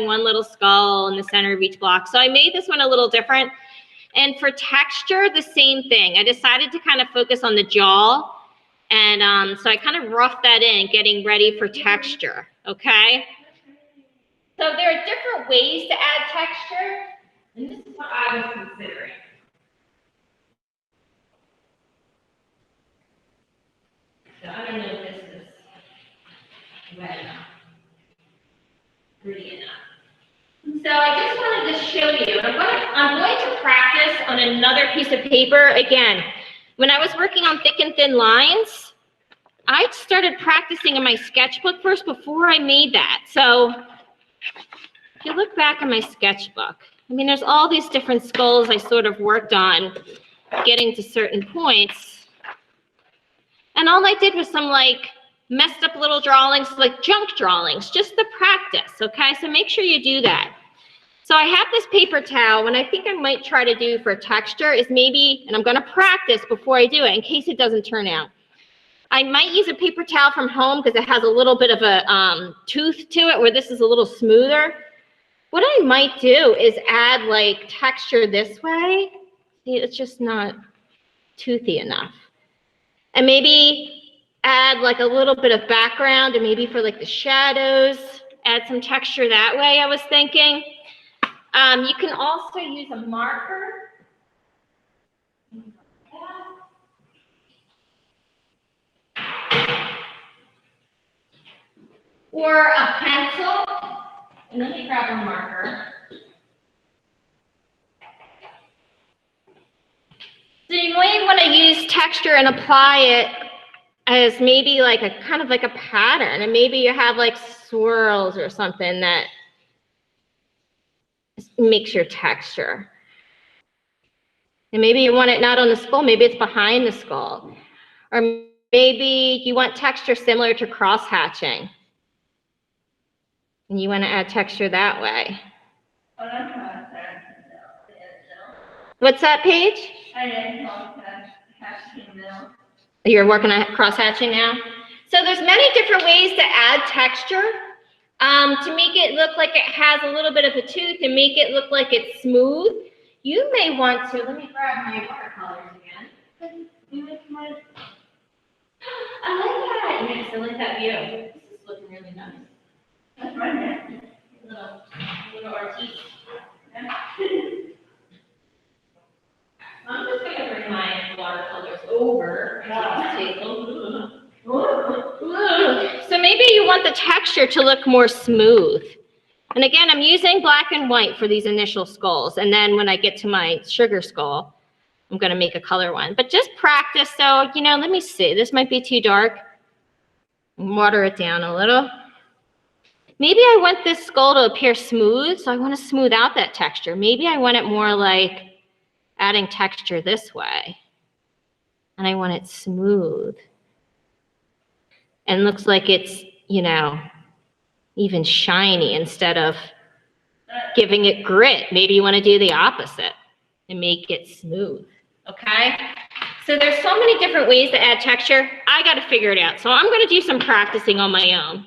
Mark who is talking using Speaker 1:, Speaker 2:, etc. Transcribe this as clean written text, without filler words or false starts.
Speaker 1: one little skull in the center of each block. So I made this one a little different. And for texture, the same thing. I decided to kind of focus on the jaw. And so I kind of roughed that in, getting ready for texture, okay? So there are different ways to add texture, and this is what I was considering. So I don't know if this is wet enough, pretty enough. So I just wanted to show you, I'm going to practice on another piece of paper. Again, when I was working on thick and thin lines, I started practicing in my sketchbook first before I made that. So if you look back at my sketchbook, I mean, there's all these different skulls I sort of worked on getting to certain points. And all I did was some like messed up little drawings, like junk drawings, just the practice, okay? So make sure you do that. So I have this paper towel. What I think I might try to do for texture is maybe, and I'm gonna practice before I do it in case it doesn't turn out. I might use a paper towel from home because it has a little bit of a tooth to it where this is a little smoother. What I might do is add like texture this way. See, it's just not toothy enough. And maybe add like a little bit of background and maybe for like the shadows, add some texture that way, I was thinking. You can also use a marker. Or a pencil. And let me grab a marker. So you might want to use texture and apply it as maybe like a kind of like a pattern. And maybe you have like swirls or something that makes your texture. And maybe you want it not on the skull, maybe it's behind the skull. Or maybe you want texture similar to cross-hatching. And you want to add texture that way. What's that, Paige? You're working on cross-hatching now? So there's many different ways to add texture to make it look like it has a little bit of a tooth and make it look like it's smooth. You may want to, let me grab my watercolors again. I like that. Yes, I like that view. This is looking really nice. That's my man. Little artiste. I'm just going to bring my watercolors over to the table. So maybe you want the texture to look more smooth. And again, I'm using black and white for these initial skulls. And then when I get to my sugar skull, I'm going to make a color one. But just practice. So, you know, let me see. This might be too dark. Water it down a little. Maybe I want this skull to appear smooth, so I want to smooth out that texture. Maybe I want it more like adding texture this way. And I want it smooth. And looks like it's, you know, even shiny instead of giving it grit. Maybe you want to do the opposite and make it smooth, okay? So there's so many different ways to add texture. I got to figure it out. So I'm going to do some practicing on my own.